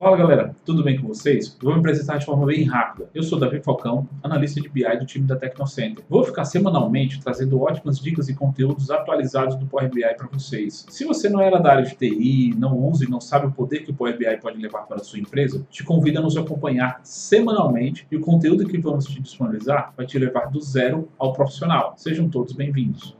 Fala galera, tudo bem com vocês? Vou me apresentar de forma bem rápida. Eu sou Davi Falcão, analista de BI do time da Tecnocenter. Vou ficar semanalmente trazendo ótimas dicas e conteúdos atualizados do Power BI para vocês. Se você não era da área de TI, não usa e não sabe o poder que o Power BI pode levar para a sua empresa, te convido a nos acompanhar semanalmente e o conteúdo que vamos te disponibilizar vai te levar do zero ao profissional. Sejam todos bem-vindos.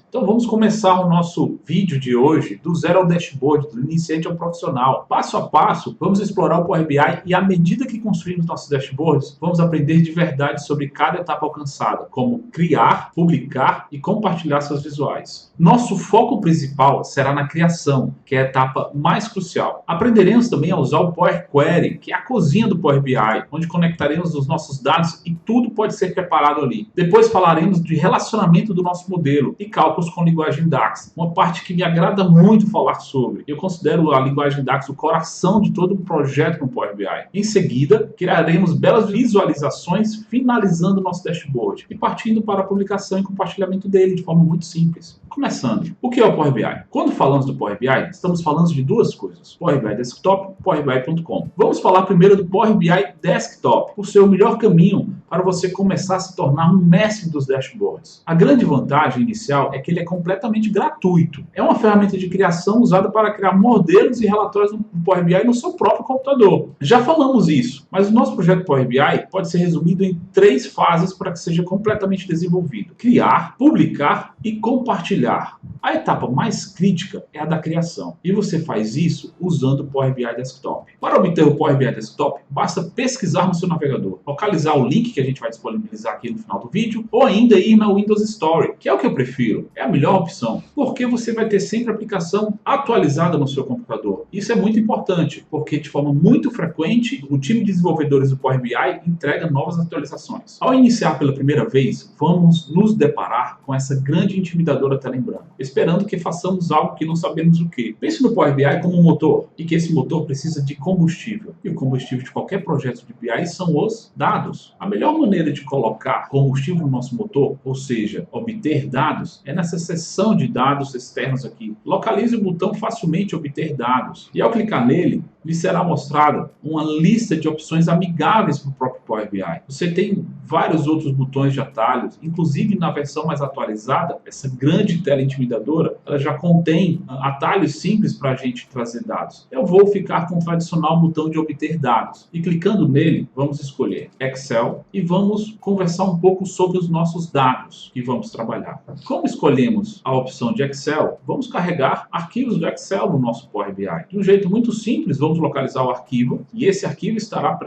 Então vamos começar o nosso vídeo de hoje do zero ao dashboard, do iniciante ao profissional. Passo a passo, vamos explorar o Power BI e à medida que construímos nossos dashboards, vamos aprender de verdade sobre cada etapa alcançada, como criar, publicar e compartilhar seus visuais. Nosso foco principal será na criação, que é a etapa mais crucial. Aprenderemos também a usar o Power Query, que é a cozinha do Power BI, onde conectaremos os nossos dados e tudo pode ser preparado ali. Depois falaremos de relacionamento do nosso modelo e cálculos com linguagem DAX, uma parte que me agrada muito falar sobre. Eu considero a linguagem DAX o coração de todo o projeto no Power BI. Em seguida, criaremos belas visualizações, finalizando o nosso dashboard e partindo para a publicação e compartilhamento dele de forma muito simples. Começando, o que é o Power BI? Quando falamos do Power BI, estamos falando de duas coisas, Power BI Desktop e PowerBI.com. Vamos falar primeiro do Power BI Desktop, por ser o melhor caminho para você começar a se tornar um mestre dos dashboards. A grande vantagem inicial é que ele é completamente gratuito. É uma ferramenta de criação usada para criar modelos e relatórios no Power BI no seu próprio computador. Já falamos isso, mas o nosso projeto Power BI pode ser resumido em 3 fases para que seja completamente desenvolvido: criar, publicar e compartilhar. A etapa mais crítica é a da criação, e você faz isso usando o Power BI Desktop. Para obter o Power BI Desktop, basta pesquisar no seu navegador, localizar o link que a gente vai disponibilizar aqui no final do vídeo, ou ainda ir na Windows Store, que é o que eu prefiro, é a melhor opção, porque você vai ter sempre a aplicação atualizada no seu computador. Isso é muito importante, porque de forma muito frequente, o time de desenvolvedores do Power BI entrega novas atualizações. Ao iniciar pela primeira vez, vamos nos deparar com essa grande intimidadora tela em branco, esperando que façamos algo que não sabemos o que. Pense no Power BI como um motor, e que esse motor precisa de combustível. E o combustível de qualquer projeto de BI são os dados. A melhor maneira de colocar combustível no nosso motor, ou seja, obter dados, é nessa seção de dados externos aqui. Localize o botão facilmente obter dados, e ao clicar nele, lhe será mostrada uma lista de opções amigáveis para o próprio Power BI. Você tem vários outros botões de atalhos, inclusive na versão mais atualizada, essa grande tela intimidadora, ela já contém atalhos simples para a gente trazer dados. Eu vou ficar com o tradicional botão de obter dados, e clicando nele, vamos escolher Excel e vamos conversar um pouco sobre os nossos dados que vamos trabalhar. Como escolhemos a opção de Excel, vamos carregar arquivos do Excel no nosso Power BI. De um jeito muito simples, vamos localizar o arquivo, e esse arquivo estará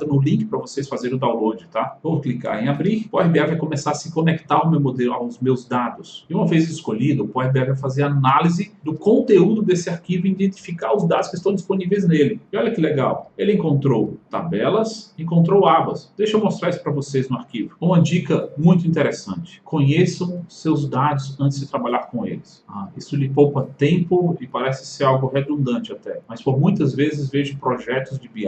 no link para vocês fazerem o download, tá? Vou clicar em abrir, o Power BI vai começar a se conectar ao meu modelo, aos meus dados. E uma vez escolhido, o Power BI vai fazer análise do conteúdo desse arquivo e identificar os dados que estão disponíveis nele. E olha que legal, ele encontrou tabelas, encontrou abas. Deixa eu mostrar isso para vocês no arquivo. Uma dica muito interessante: conheçam seus dados antes de trabalhar com eles. Isso lhe poupa tempo e parece ser algo redundante até, mas por muitas vezes vejo projetos de BI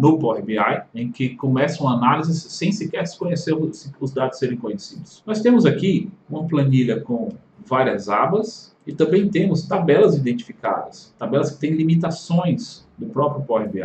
no Power BI em que começam a análise sem sequer se conhecer os dados serem conhecidos. Nós temos aqui uma planilha com várias abas e também temos tabelas identificadas, tabelas que têm limitações do próprio Power BI.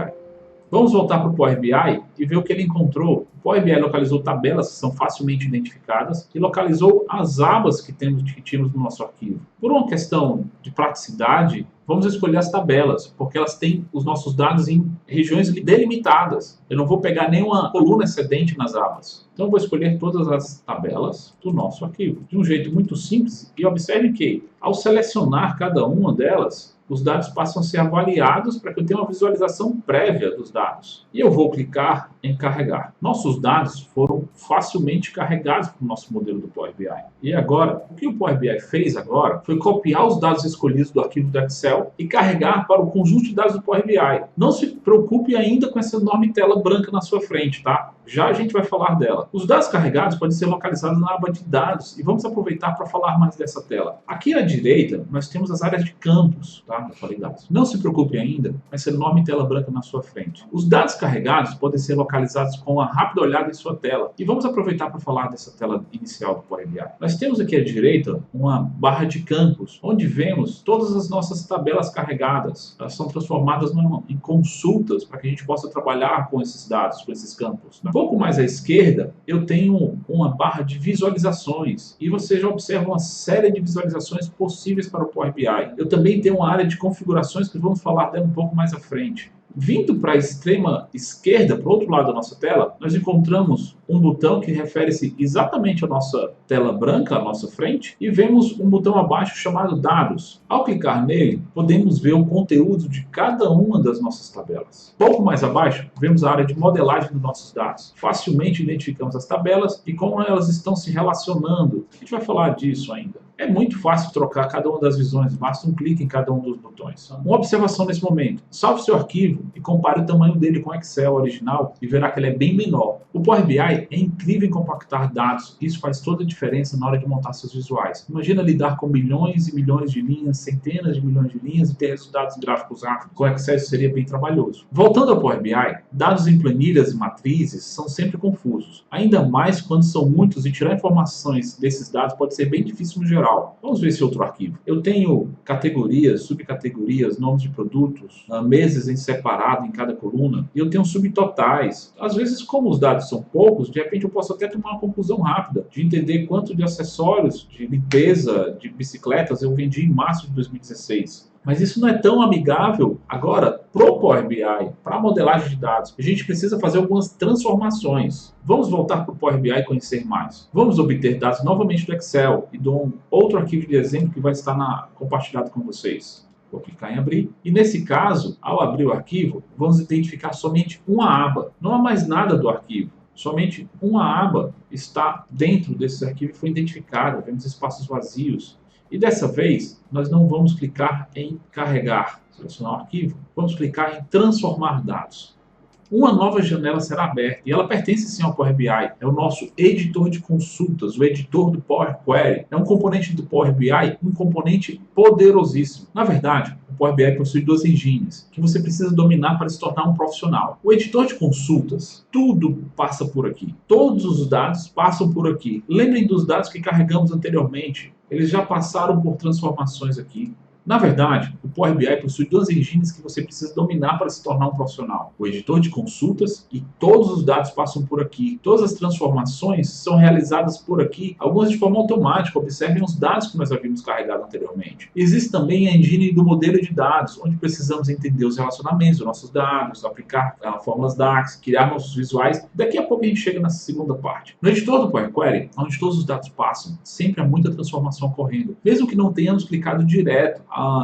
Vamos voltar para o Power BI e ver o que ele encontrou. O Power BI localizou tabelas que são facilmente identificadas e localizou as abas que tínhamos no nosso arquivo. Por uma questão de praticidade, vamos escolher as tabelas, porque elas têm os nossos dados em regiões delimitadas. Eu não vou pegar nenhuma coluna excedente nas abas. Então eu vou escolher todas as tabelas do nosso arquivo, de um jeito muito simples. E observe que, ao selecionar cada uma delas, os dados passam a ser avaliados para que eu tenha uma visualização prévia dos dados. E eu vou clicar em carregar. Nossos dados foram facilmente carregados para o nosso modelo do Power BI. E agora, o que o Power BI fez agora foi copiar os dados escolhidos do arquivo do Excel e carregar para o conjunto de dados do Power BI. Não se preocupe ainda com essa enorme tela branca na sua frente, tá? Já a gente vai falar dela. Os dados carregados podem ser localizados na aba de dados e vamos aproveitar para falar mais dessa tela. Aqui à direita nós temos as áreas de campos, tá? Eu falei dados. Não se preocupe ainda, vai ser enorme tela branca na sua frente. Os dados carregados podem ser localizados com uma rápida olhada em sua tela. E vamos aproveitar para falar dessa tela inicial do Power BI. Nós temos aqui à direita uma barra de campos, onde vemos todas as nossas tabelas carregadas. Elas são transformadas em consultas para que a gente possa trabalhar com esses dados, com esses campos. Um pouco mais à esquerda, eu tenho uma barra de visualizações. E você já observa uma série de visualizações possíveis para o Power BI. Eu também tenho uma área de configurações que vamos falar dela um pouco mais à frente. Vindo para a extrema esquerda, para o outro lado da nossa tela, nós encontramos um botão que refere-se exatamente à nossa tela branca, à nossa frente, e vemos um botão abaixo chamado Dados. Ao clicar nele, podemos ver o conteúdo de cada uma das nossas tabelas. Pouco mais abaixo, vemos a área de modelagem dos nossos dados. Facilmente identificamos as tabelas e como elas estão se relacionando. A gente vai falar disso ainda. É muito fácil trocar cada uma das visões, basta um clique em cada um dos botões. Uma observação nesse momento: salve seu arquivo e compare o tamanho dele com o Excel original e verá que ele é bem menor. O Power BI é incrível em compactar dados, isso faz toda a diferença na hora de montar seus visuais. Imagina lidar com milhões e milhões de linhas, centenas de milhões de linhas e ter resultados gráficos rápidos. Com o Excel isso seria bem trabalhoso. Voltando ao Power BI, dados em planilhas e matrizes são sempre confusos, ainda mais quando são muitos e tirar informações desses dados pode ser bem difícil no geral. Vamos ver esse outro arquivo. Eu tenho categorias, subcategorias, nomes de produtos, meses em separado em cada coluna, e eu tenho subtotais. Às vezes, como os dados são poucos, de repente eu posso até tomar uma conclusão rápida, de entender quanto de acessórios, de limpeza, de bicicletas eu vendi em março de 2016. Mas isso não é tão amigável agora para o Power BI, para a modelagem de dados. A gente precisa fazer algumas transformações. Vamos voltar para o Power BI e conhecer mais. Vamos obter dados novamente do Excel e de um outro arquivo de exemplo que vai estar compartilhado com vocês. Vou clicar em abrir. E nesse caso, ao abrir o arquivo, vamos identificar somente uma aba. Não há mais nada do arquivo. Somente uma aba está dentro desse arquivo e foi identificada. Vemos espaços vazios. E dessa vez, nós não vamos clicar em carregar, selecionar o arquivo, vamos clicar em transformar dados. Uma nova janela será aberta e ela pertence sim ao Power BI. É o nosso editor de consultas, o editor do Power Query. É um componente do Power BI, um componente poderosíssimo. Na verdade, o Power BI possui duas engines que você precisa dominar para se tornar um profissional. O editor de consultas, tudo passa por aqui. Todos os dados passam por aqui. Lembrem dos dados que carregamos anteriormente. Eles já passaram por transformações aqui. Na verdade, o Power BI possui duas engines que você precisa dominar para se tornar um profissional. O editor de consultas e todos os dados passam por aqui. Todas as transformações são realizadas por aqui, algumas de forma automática. Observem os dados que nós havíamos carregado anteriormente. Existe também a engine do modelo de dados, onde precisamos entender os relacionamentos dos nossos dados, aplicar fórmulas DAX, criar nossos visuais. Daqui a pouco a gente chega nessa segunda parte. No editor do Power Query, onde todos os dados passam, sempre há muita transformação ocorrendo. Mesmo que não tenhamos clicado direto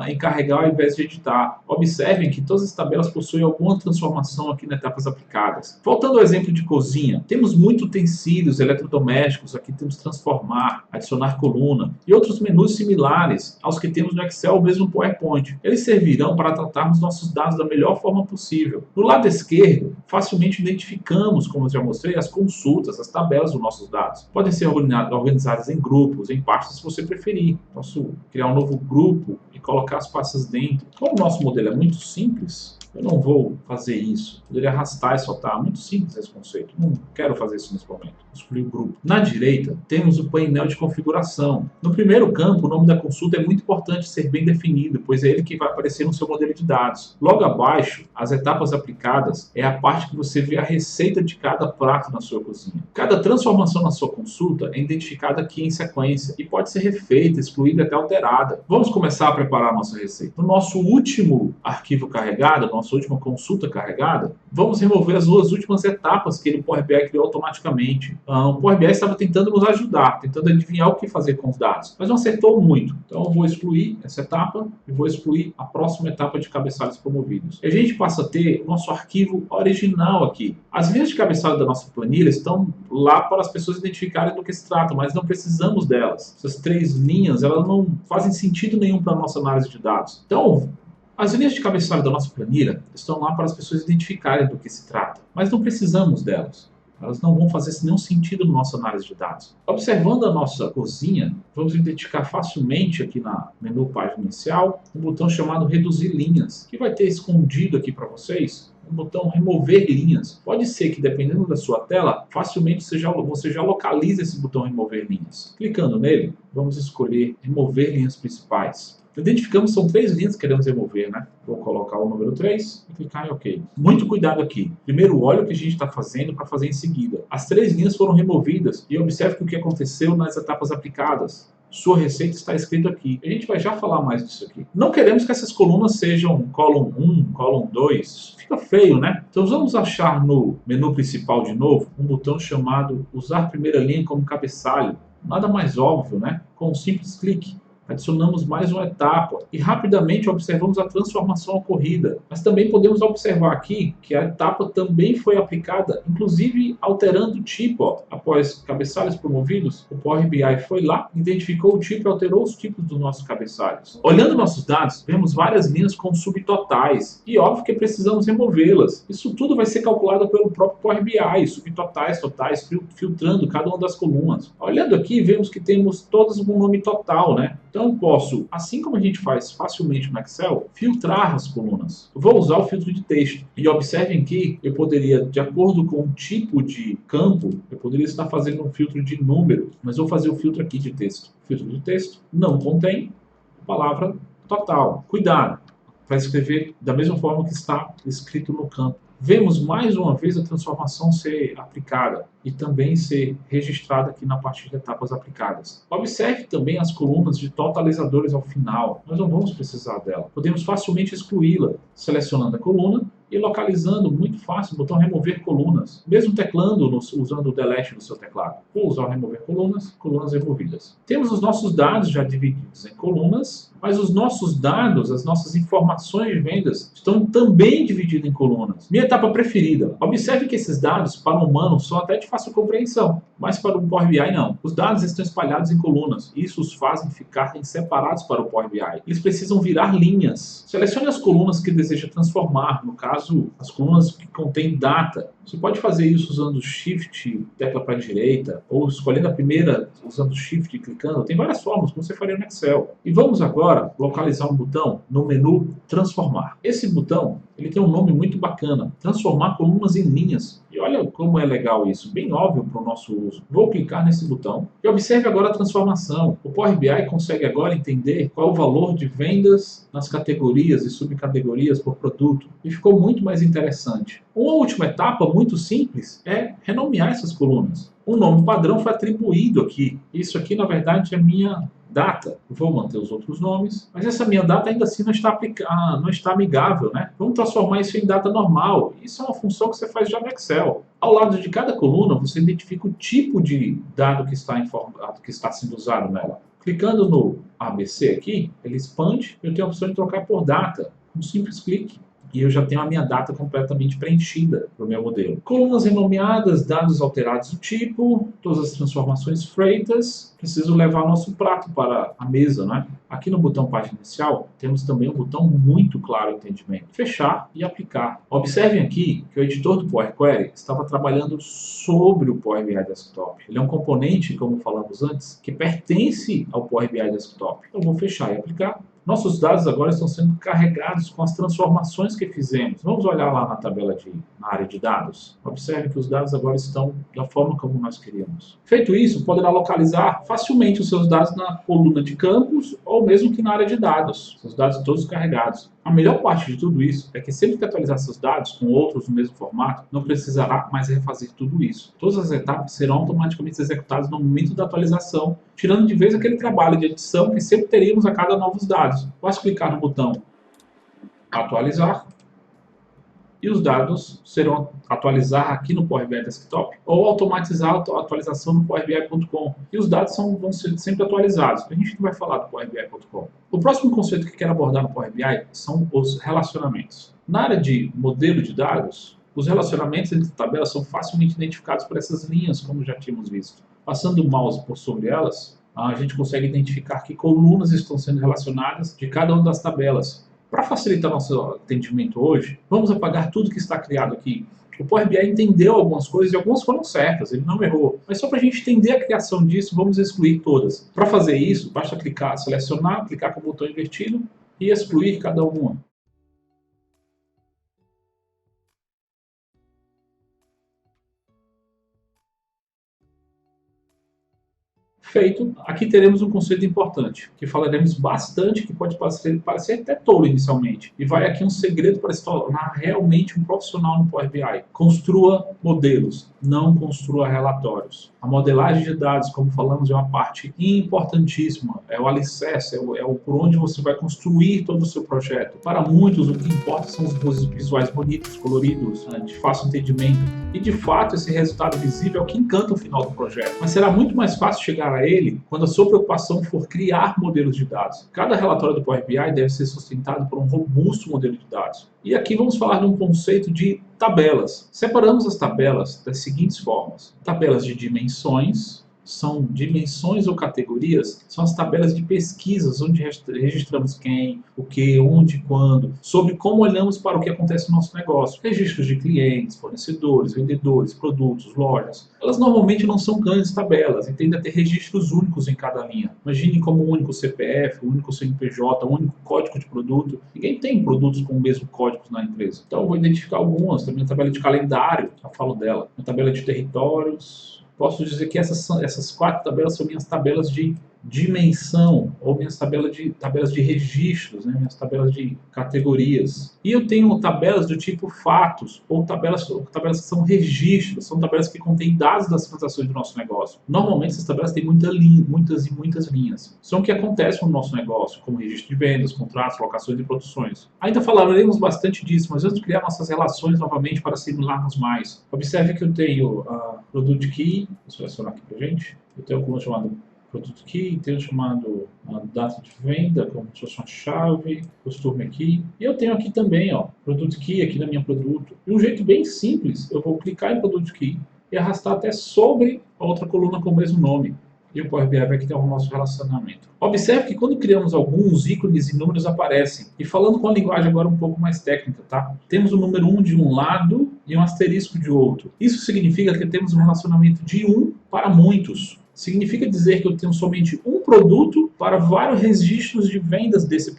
em carregar ao invés de editar. Observem que todas as tabelas possuem alguma transformação aqui nas etapas aplicadas. Voltando ao exemplo de cozinha, temos muitos utensílios eletrodomésticos, aqui temos transformar, adicionar coluna e outros menus similares aos que temos no Excel ou mesmo no PowerPoint. Eles servirão para tratarmos nossos dados da melhor forma possível. No lado esquerdo, facilmente identificamos, como eu já mostrei, as consultas, as tabelas dos nossos dados. Podem ser organizadas em grupos, em pastas, se você preferir. Posso criar um novo grupo e colocar as pastas dentro. Como o nosso modelo é muito simples, eu não vou fazer isso. Poderia arrastar e soltar. Muito simples esse conceito. Não quero fazer isso nesse momento. Escolhi o grupo. Na direita, temos o painel de configuração. No primeiro campo, o nome da consulta é muito importante ser bem definido, pois é ele que vai aparecer no seu modelo de dados. Logo abaixo, as etapas aplicadas é a parte que você vê a receita de cada prato na sua cozinha. Cada transformação na sua consulta é identificada aqui em sequência e pode ser refeita, excluída e até alterada. Vamos começar a preparar a nossa receita. No nosso último arquivo carregado, nossa última consulta carregada, vamos remover as duas últimas etapas que o Power BI criou automaticamente. O Power BI estava tentando nos ajudar, tentando adivinhar o que fazer com os dados, mas não acertou muito. Então eu vou excluir essa etapa e vou excluir a próxima etapa de cabeçalhos promovidos. E a gente passa a ter o nosso arquivo original aqui. As linhas de cabeçalho da nossa planilha estão lá para as pessoas identificarem do que se trata, mas não precisamos delas. Essas três linhas, elas não fazem sentido nenhum para a nossa análise de dados. Então, as linhas de cabeçalho da nossa planilha estão lá para as pessoas identificarem do que se trata, mas não precisamos delas. Elas não vão fazer nenhum sentido na nossa análise de dados. Observando a nossa cozinha, vamos identificar facilmente aqui na menu página inicial um botão chamado reduzir linhas, que vai ter escondido aqui para vocês um botão remover linhas. Pode ser que, dependendo da sua tela, facilmente você já localize esse botão remover linhas. Clicando nele, vamos escolher remover linhas principais. Identificamos que são 3 linhas que queremos remover, né? Vou colocar o número 3 e clicar em OK. Muito cuidado aqui. Primeiro, olha o que a gente está fazendo para fazer em seguida. As 3 linhas foram removidas e observe o que aconteceu nas etapas aplicadas. Sua receita está escrito aqui. A gente vai já falar mais disso aqui. Não queremos que essas colunas sejam column 1, column 2. Fica feio, né? Então vamos achar no menu principal de novo um botão chamado usar primeira linha como cabeçalho. Nada mais óbvio, né? Com um simples clique, adicionamos mais uma etapa e rapidamente observamos a transformação ocorrida. Mas também podemos observar aqui que a etapa também foi aplicada, inclusive alterando o tipo. Ó. Após cabeçalhos promovidos, o Power BI foi lá, identificou o tipo e alterou os tipos dos nossos cabeçalhos. Olhando nossos dados, vemos várias linhas com subtotais e óbvio que precisamos removê-las. Isso tudo vai ser calculado pelo próprio Power BI, subtotais, totais, filtrando cada uma das colunas. Olhando aqui, vemos que temos todas com nome total, né? Então eu posso, assim como a gente faz facilmente no Excel, filtrar as colunas. Eu vou usar o filtro de texto. E observem que eu poderia, de acordo com o tipo de campo, eu poderia estar fazendo um filtro de número, mas vou fazer o filtro aqui de texto. Filtro de texto não contém palavra total. Cuidado, vai escrever da mesma forma que está escrito no campo. Vemos mais uma vez a transformação ser aplicada e também ser registrada aqui na parte de etapas aplicadas. Observe também as colunas de totalizadores ao final. Nós não vamos precisar dela. Podemos facilmente excluí-la, selecionando a coluna e localizando muito fácil o botão remover colunas, mesmo teclando usando o delete do seu teclado. Vou usar o remover colunas, colunas removidas. Temos os nossos dados já divididos em colunas, mas os nossos dados, as nossas informações de vendas estão também divididas em colunas. Minha etapa preferida. Observe que esses dados para um humano são até de fácil compreensão, mas para o Power BI não. Os dados estão espalhados em colunas e isso os fazem ficarem separados para o Power BI. Eles precisam virar linhas. Selecione as colunas que deseja transformar, no caso, as colunas que contêm data. Você pode fazer isso usando Shift, tecla para a direita, ou escolhendo a primeira usando Shift e clicando. Tem várias formas, como você faria no Excel. E vamos agora localizar um botão no menu Transformar. Esse botão ele tem um nome muito bacana, transformar colunas em linhas. E olha como é legal isso, bem óbvio para o nosso uso. Vou clicar nesse botão e observe agora a transformação. O Power BI consegue agora entender qual o valor de vendas nas categorias e subcategorias por produto. E ficou muito mais interessante. Uma última etapa muito simples é renomear essas colunas. Um nome padrão foi atribuído aqui. Isso aqui, na verdade, é minha data. Vou manter os outros nomes, mas essa minha data ainda assim não está amigável, né? Vamos transformar isso em data normal. Isso é uma função que você faz já no Excel. Ao lado de cada coluna, você identifica o tipo de dado que está sendo usado nela. Clicando no ABC aqui, ele expande. Eu tenho a opção de trocar por data. Um simples clique. E eu já tenho a minha data completamente preenchida para o meu modelo. Colunas renomeadas, dados alterados do tipo, todas as transformações feitas. Preciso levar nosso prato para a mesa, né? Aqui no botão página inicial, temos também um botão muito claro entendimento. Fechar e aplicar. Observem aqui que o editor do Power Query estava trabalhando sobre o Power BI Desktop. Ele é um componente, como falamos antes, que pertence ao Power BI Desktop. Eu vou fechar e aplicar. Nossos dados agora estão sendo carregados com as transformações que fizemos. Vamos olhar lá na área de dados. Observe que os dados agora estão da forma como nós queríamos. Feito isso, poderá localizar facilmente os seus dados na coluna de campos ou mesmo que na área de dados. Seus dados todos carregados. A melhor parte de tudo isso é que sempre que atualizar seus dados com outros no mesmo formato, não precisará mais refazer tudo isso. Todas as etapas serão automaticamente executadas no momento da atualização, tirando de vez aquele trabalho de edição que sempre teríamos a cada novos dados. Basta clicar no botão atualizar e os dados serão atualizar aqui no Power BI Desktop ou automatizar a atualização no PowerBI.com. E os dados vão ser sempre atualizados. A gente não vai falar do PowerBI.com. O próximo conceito que quero abordar no Power BI são os relacionamentos. Na área de modelo de dados, os relacionamentos entre tabelas são facilmente identificados por essas linhas, como já tínhamos visto. Passando o mouse por sobre elas, a gente consegue identificar que colunas estão sendo relacionadas de cada uma das tabelas. Para facilitar nosso atendimento hoje, vamos apagar tudo que está criado aqui O Power BI entendeu algumas coisas e algumas foram certas, ele não errou. Mas só para a gente entender a criação disso, vamos excluir todas. Para fazer isso, basta clicar, selecionar, clicar com o botão invertido e excluir cada uma. Feito, aqui teremos um conceito importante, que falaremos bastante, que pode parecer até tolo inicialmente. E vai aqui um segredo para se tornar realmente um profissional no Power BI. Construa modelos, não construa relatórios. A modelagem de dados, como falamos, é uma parte importantíssima, é o alicerce, é o por onde você vai construir todo o seu projeto. Para muitos, o que importa são os visuais bonitos, coloridos, de fácil entendimento. E de fato, esse resultado visível é o que encanta o final do projeto. Mas será muito mais fácil chegar a ele quando a sua preocupação for criar modelos de dados. Cada relatório do Power BI deve ser sustentado por um robusto modelo de dados. E aqui vamos falar de um conceito de tabelas. Separamos as tabelas das seguintes formas: tabelas de dimensões. São dimensões ou categorias, são as tabelas de pesquisas, onde registramos quem, o que, onde, quando, sobre como olhamos para o que acontece no nosso negócio. Registros de clientes, fornecedores, vendedores, produtos, lojas. Elas normalmente não são grandes tabelas e tendem a ter registros únicos em cada linha. Imagine como um único CPF, um único CNPJ, um único código de produto. Ninguém tem produtos com o mesmo código na empresa. Então eu vou identificar algumas. Também a tabela de calendário, já falo dela. A tabela de territórios. Posso dizer que essas 4 tabelas são minhas tabelas de dimensão, ou minhas tabelas de registros, né? Minhas tabelas de categorias. E eu tenho tabelas do tipo fatos, ou tabelas que são registros, são tabelas que contêm dados das transações do nosso negócio. Normalmente essas tabelas têm muitas linhas. São o que acontece no nosso negócio, como registro de vendas, contratos, locações e produções. Ainda falaremos bastante disso, mas antes de criar nossas relações novamente para simularmos mais. Observe que eu tenho a Product Key, vou selecionar aqui para gente. Eu tenho alguma chamada Product Key, tenho chamado data de venda, como se fosse uma chave, Customer Key. E eu tenho aqui também, Product Key aqui na minha produto. De um jeito bem simples, eu vou clicar em Product Key e arrastar até sobre a outra coluna com o mesmo nome. E o Power BI vai criar o nosso relacionamento. Observe que quando criamos alguns, ícones e números aparecem. E falando com a linguagem agora um pouco mais técnica, tá? Temos o número 1 de um lado e um asterisco de outro. Isso significa que temos um relacionamento de 1 para muitos. Significa dizer que eu tenho somente um produto para vários registros de vendas desse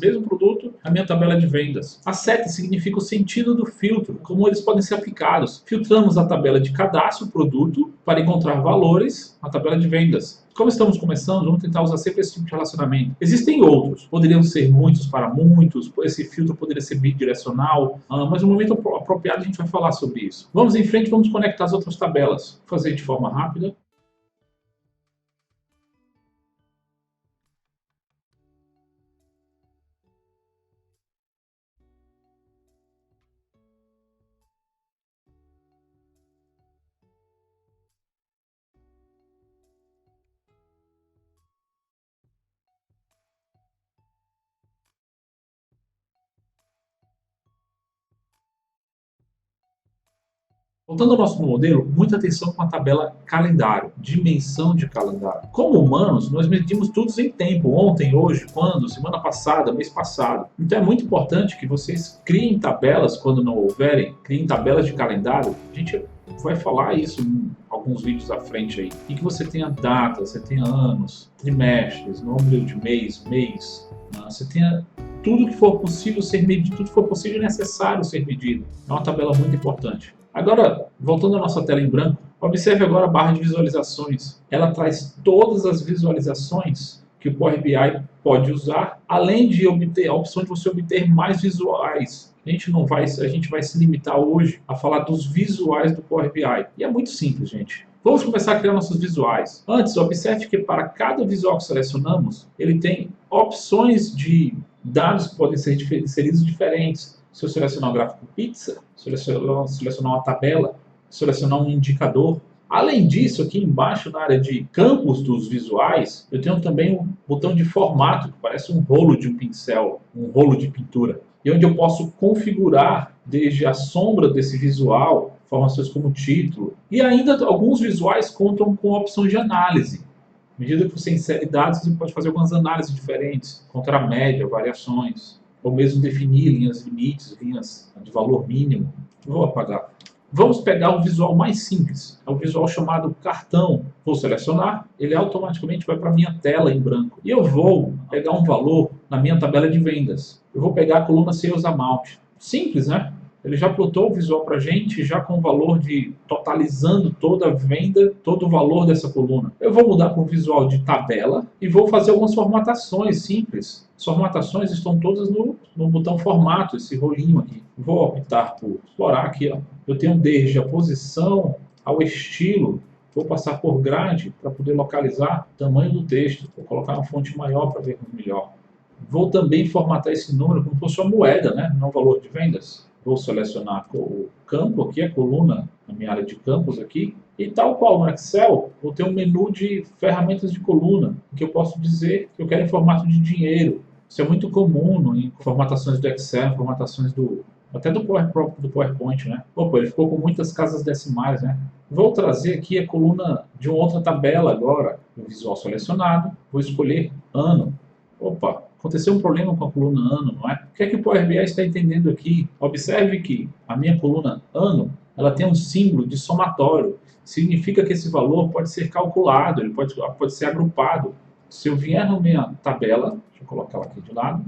mesmo produto, na minha tabela de vendas. A seta significa o sentido do filtro, como eles podem ser aplicados. Filtramos a tabela de cadastro produto para encontrar valores na tabela de vendas. Como estamos começando, vamos tentar usar sempre esse tipo de relacionamento. Existem outros, poderiam ser muitos para muitos, esse filtro poderia ser bidirecional, mas no momento apropriado a gente vai falar sobre isso. Vamos em frente, vamos conectar as outras tabelas. Vou fazer de forma rápida. Voltando ao nosso modelo, muita atenção com a tabela calendário, dimensão de calendário. Como humanos, nós medimos tudo em tempo, ontem, hoje, quando, semana passada, mês passado. Então é muito importante que vocês criem tabelas, quando não houverem, criem tabelas de calendário. A gente vai falar isso em alguns vídeos à frente aí. Em que você tenha datas, você tenha anos, trimestres, número de mês, você tenha tudo que for possível ser medido, tudo que for possível e necessário ser medido. É uma tabela muito importante. Agora, voltando à nossa tela em branco, observe agora a barra de visualizações. Ela traz todas as visualizações que o Power BI pode usar, além de obter a opção de você obter mais visuais. A gente vai se limitar hoje a falar dos visuais do Power BI. E é muito simples, gente. Vamos começar a criar nossos visuais. Antes, observe que para cada visual que selecionamos, ele tem opções de dados que podem ser inseridos diferentes. Se eu selecionar o gráfico pizza, selecionar uma tabela, selecionar um indicador. Além disso, aqui embaixo na área de campos dos visuais, eu tenho também um botão de formato, que parece um rolo de um pincel, um rolo de pintura. E onde eu posso configurar desde a sombra desse visual, informações como título. E ainda alguns visuais contam com a opção de análise. À medida que você insere dados, você pode fazer algumas análises diferentes, encontrar média, variações, ou mesmo definir linhas limites, linhas de valor mínimo. Vou apagar. Vamos pegar o visual mais simples, é o visual chamado cartão. Vou selecionar, ele automaticamente vai para a minha tela em branco. E eu vou pegar um valor na minha tabela de vendas. Eu vou pegar a coluna Sales Amount. Simples, né? Ele já plotou o visual para a gente, já com o valor de totalizando toda a venda, todo o valor dessa coluna. Eu vou mudar para um visual de tabela e vou fazer algumas formatações simples. As formatações estão todas no botão formato, esse rolinho aqui. Vou optar por explorar aqui, ó. Eu tenho desde a posição ao estilo. Vou passar por grade para poder localizar o tamanho do texto. Vou colocar uma fonte maior para ver melhor. Vou também formatar esse número como se fosse uma moeda, né? Não valor de vendas. Vou selecionar o campo aqui, a coluna, na minha área de campos aqui. E tal qual no Excel, vou ter um menu de ferramentas de coluna, que eu posso dizer que eu quero em formato de dinheiro. Isso é muito comum em formatações do Excel, formatações até do PowerPoint, né? Opa, ele ficou com muitas casas decimais, né? Vou trazer aqui a coluna de uma outra tabela agora. O visual selecionado, vou escolher ano. Opa, aconteceu um problema com a coluna ano, não é? O que é que o Power BI está entendendo aqui? Observe que a minha coluna ano, ela tem um símbolo de somatório. Significa que esse valor pode ser calculado, ele pode ser agrupado. Se eu vier na minha tabela, deixa eu colocar ela aqui de lado,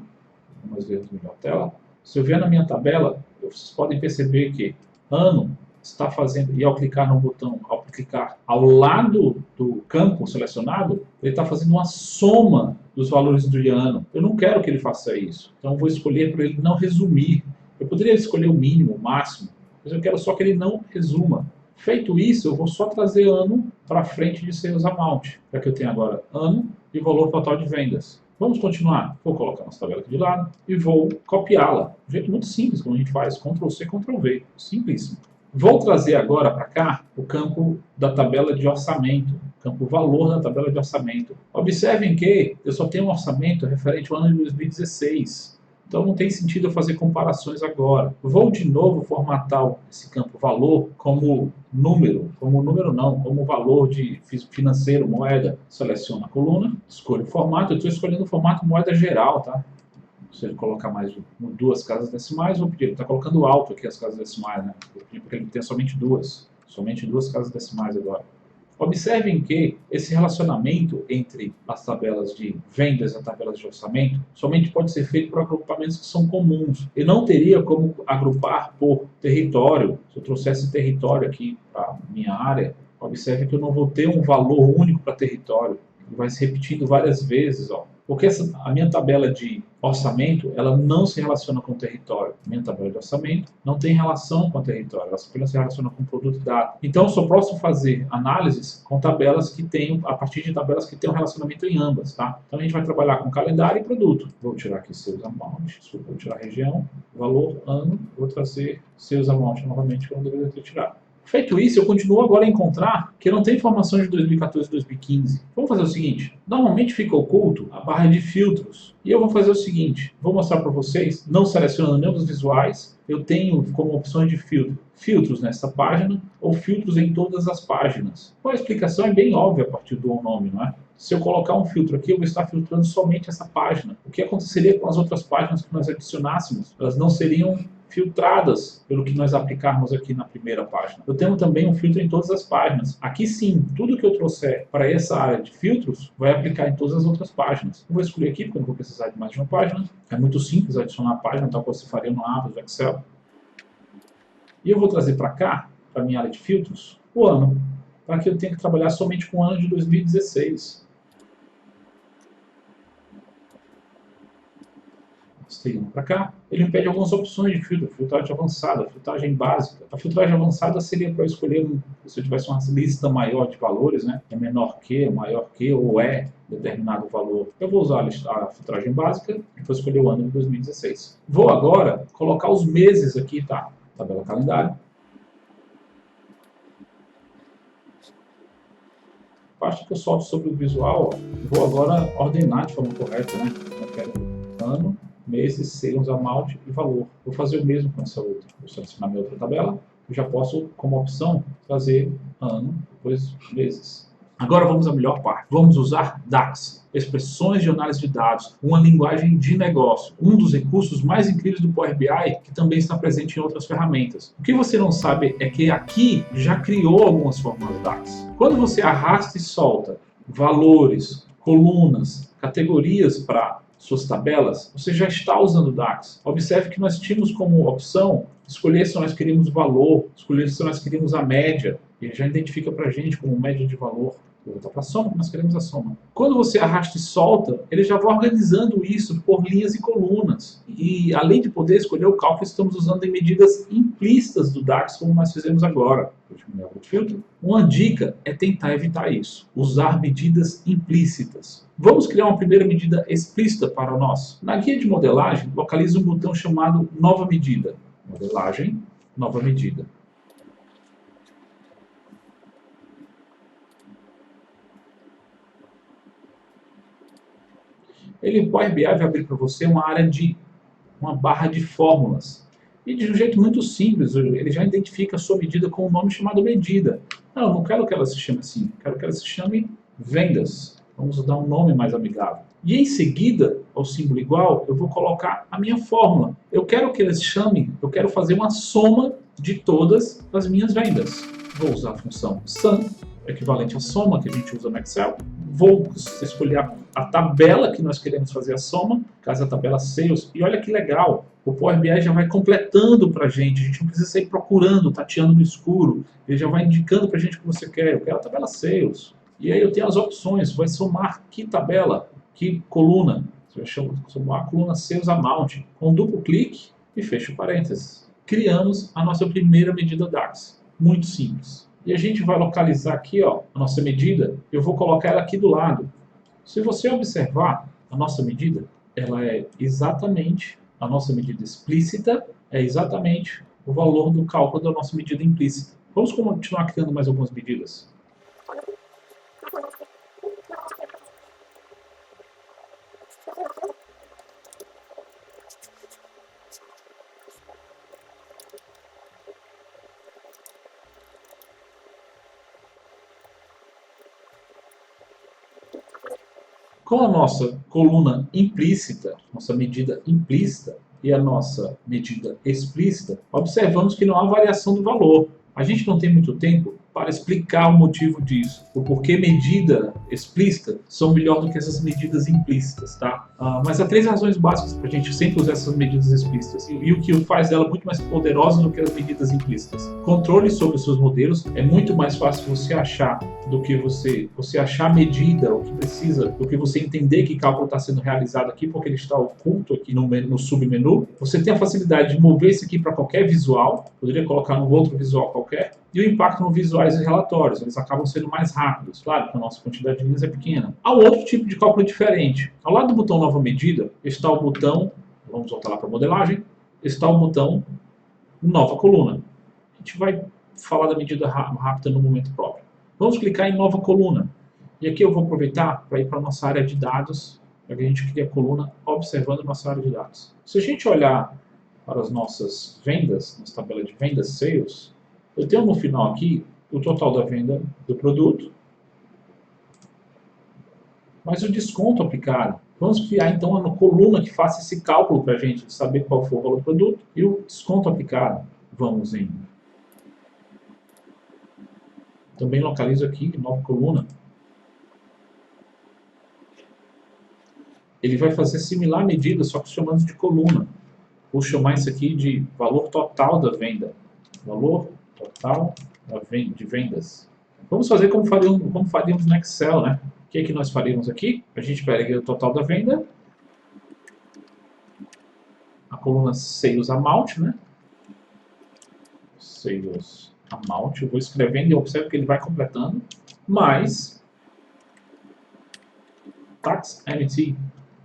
vamos ver melhor a tela. Se eu vier na minha tabela, vocês podem perceber que ano está fazendo, e ao clicar no botão, ao clicar ao lado do campo selecionado, ele está fazendo uma soma dos valores do ano. Eu não quero que ele faça isso, então eu vou escolher para ele não resumir. Eu poderia escolher o mínimo, o máximo, mas eu quero só que ele não resuma. Feito isso, eu vou só trazer ano para frente de Sales Amount, para que eu tenha agora ano e valor total de vendas. Vamos continuar. Vou colocar nossa tabela aqui de lado e vou copiá-la. Um jeito muito simples, como a gente faz, Ctrl+C, Ctrl+V. Simplíssimo. Vou trazer agora para cá o campo da tabela de orçamento, campo valor da tabela de orçamento. Observem que eu só tenho um orçamento referente ao ano de 2016. Então não tem sentido eu fazer comparações agora. Vou de novo formatar esse campo valor como número não, como valor de financeiro, moeda. Seleciono a coluna, escolho o formato, eu estou escolhendo o formato moeda geral, tá? Se ele colocar mais duas casas decimais, vou pedir, ele está colocando alto aqui as casas decimais, né? Vou pedir para ele tenha somente duas casas decimais agora. Observem que esse relacionamento entre as tabelas de vendas e as tabelas de orçamento somente pode ser feito por agrupamentos que são comuns. E não teria como agrupar por território. Se eu trouxesse território aqui para a minha área, observe que eu não vou ter um valor único para território. Ele vai se repetindo várias vezes, ó. Porque a minha tabela de orçamento, ela não se relaciona com o território. A minha tabela de orçamento não tem relação com o território, ela apenas se relaciona com o produto e dado. Então, eu só posso fazer análises com tabelas que tenham, a partir de tabelas que tenham relacionamento em ambas, tá? Então, a gente vai trabalhar com calendário e produto. Vou tirar aqui Sales Amount, desculpa, vou tirar região, valor, ano, vou trazer Sales Amount novamente, que eu não deveria ter tirado. Feito isso, eu continuo agora a encontrar que não tem informações de 2014 e 2015. Vamos fazer o seguinte, normalmente fica oculto a barra de filtros. E eu vou fazer o seguinte, vou mostrar para vocês, não selecionando nenhum dos visuais, eu tenho como opções de filtro, filtros nessa página ou filtros em todas as páginas. Então, a explicação é bem óbvia a partir do nome, não é? Se eu colocar um filtro aqui, eu vou estar filtrando somente essa página. O que aconteceria com as outras páginas que nós adicionássemos? Elas não seriam filtradas pelo que nós aplicarmos aqui na primeira página. Eu tenho também um filtro em todas as páginas. Aqui sim, tudo que eu trouxer para essa área de filtros vai aplicar em todas as outras páginas. Eu vou escolher aqui, porque eu não vou precisar de mais de uma página. É muito simples adicionar a página, tal como você faria no Apas, do Excel. E eu vou trazer para cá, para a minha área de filtros, o ano, para que eu tenha que trabalhar somente com o ano de 2016. Para cá, ele me pede algumas opções de filtro, filtragem avançada, filtragem básica. A filtragem avançada seria para eu escolher, se eu tivesse uma lista maior de valores, né? É menor que, maior que, ou é determinado valor. Eu vou usar a filtragem básica e vou escolher o ano de 2016. Vou agora colocar os meses aqui, tá? Tabela calendário. A parte que eu solto sobre o visual, vou agora ordenar de forma correta, né? Eu quero ano, meses, Sales Amount e valor. Vou fazer o mesmo com essa outra. Vou selecionar minha outra tabela. Eu já posso, como opção, trazer ano, depois meses. Agora vamos à melhor parte. Vamos usar DAX, expressões de análise de dados, uma linguagem de negócio, um dos recursos mais incríveis do Power BI que também está presente em outras ferramentas. O que você não sabe é que aqui já criou algumas fórmulas DAX. Quando você arrasta e solta valores, colunas, categorias para suas tabelas, você já está usando DAX. Observe que nós tínhamos como opção escolher se nós queríamos valor, escolher se nós queríamos a média. Ele já identifica para a gente como média de valor. Vou voltar para a soma, nós queremos a soma. Quando você arrasta e solta, ele já vai organizando isso por linhas e colunas. E além de poder escolher o cálculo, estamos usando em medidas implícitas do DAX, como nós fizemos agora. Filtro. Uma dica é tentar evitar isso, usar medidas implícitas. Vamos criar uma primeira medida explícita para o nosso. Na guia de modelagem, localize um botão chamado Nova Medida. Modelagem, Nova Medida. O Power BI vai abrir para você uma barra de fórmulas. E de um jeito muito simples, ele já identifica a sua medida com um nome chamado medida. Não quero que ela se chame assim, quero que ela se chame vendas. Vamos dar um nome mais amigável. E em seguida, ao símbolo igual, eu vou colocar a minha fórmula. Eu quero que ela se chame, eu quero fazer uma soma de todas as minhas vendas. Vou usar a função sum, equivalente à soma que a gente usa no Excel. Vou escolher a tabela que nós queremos fazer a soma, no caso a tabela Sales. E olha que legal, o Power BI já vai completando para a gente não precisa sair procurando, tateando no escuro. Ele já vai indicando para a gente o que você quer. Eu quero a tabela Sales. E aí eu tenho as opções, vai somar que tabela, que coluna. Você vai somar a coluna Sales Amount. Com duplo clique e fecha o parênteses. Criamos a nossa primeira medida DAX. Muito simples. E a gente vai localizar aqui a nossa medida. Eu vou colocar ela aqui do lado. Se você observar a nossa medida, ela é exatamente, a nossa medida explícita é exatamente o valor do cálculo da nossa medida implícita. Vamos continuar criando mais algumas medidas. Com a nossa coluna implícita, nossa medida implícita e a nossa medida explícita, observamos que não há variação do valor. A gente não tem muito tempo para explicar o motivo disso, o porquê medida explícita são melhor do que essas medidas implícitas, tá? Mas há 3 razões básicas para a gente sempre usar essas medidas explícitas e o que faz ela muito mais poderosa do que as medidas implícitas. Controle sobre os seus modelos, é muito mais fácil você achar do que você achar a medida, o que precisa, do que você entender que cálculo está sendo realizado aqui, porque ele está oculto aqui no submenu. Você tem a facilidade de mover isso aqui para qualquer visual, poderia colocar num outro visual qualquer, e o impacto no visuais e relatórios, eles acabam sendo mais rápidos, claro que a nossa quantidade de linhas é pequena. Há um outro tipo de cálculo diferente. Ao lado do botão Nova Medida, está o botão, vamos voltar lá para a modelagem, está o botão Nova Coluna. A gente vai falar da medida rápida no momento próprio. Vamos clicar em Nova Coluna. E aqui eu vou aproveitar para ir para a nossa área de dados, para que a gente crie a coluna observando a nossa área de dados. Se a gente olhar para as nossas vendas, nossa tabela de vendas, Sales, eu tenho no final aqui o total da venda do produto, mas o desconto aplicado. Vamos criar então uma coluna que faça esse cálculo para a gente saber qual foi o valor do produto e o desconto aplicado. Vamos em... Também localizo aqui, nova coluna. Ele vai fazer similar medida, só que chamando de coluna. Vou chamar isso aqui de valor total da venda. Valor total de vendas. Vamos fazer como faríamos no Excel, né? O que é que nós faríamos aqui? A gente pega o total da venda, a coluna Sales Amount, né? Sales Amount, eu vou escrevendo e observo que ele vai completando, mais Tax MT.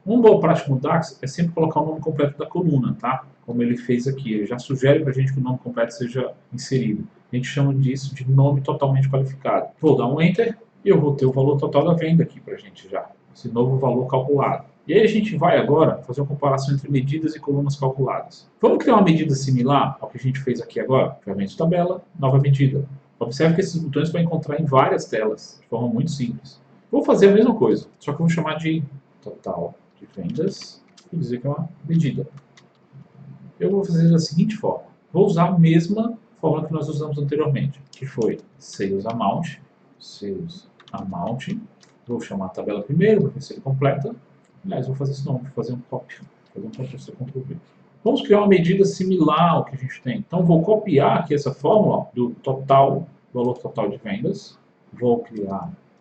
Um bom prático no DAX é sempre colocar o nome completo da coluna, tá? Como ele fez aqui. Ele já sugere para a gente que o nome completo seja inserido. A gente chama disso de nome totalmente qualificado. Vou dar um Enter e eu vou ter o valor total da venda aqui para a gente já. Esse novo valor calculado. E aí a gente vai agora fazer uma comparação entre medidas e colunas calculadas. Vamos criar uma medida similar ao que a gente fez aqui agora? Ferramenta de tabela, nova medida. Observe que esses botões vai encontrar em várias telas, de forma muito simples. Vou fazer a mesma coisa, só que eu vou chamar de total de vendas e dizer que é uma medida. Eu vou fazer da seguinte forma. Vou usar a mesma forma que nós usamos anteriormente, que foi Sales Amount. Vou chamar a tabela primeiro, para ver se ele completa. Aliás, vou fazer isso não, vou fazer um copy. Vou fazer um Ctrl-C, Ctrl-V. Vamos criar uma medida similar ao que a gente tem. Então, vou copiar aqui essa fórmula do total, valor total de vendas. Vou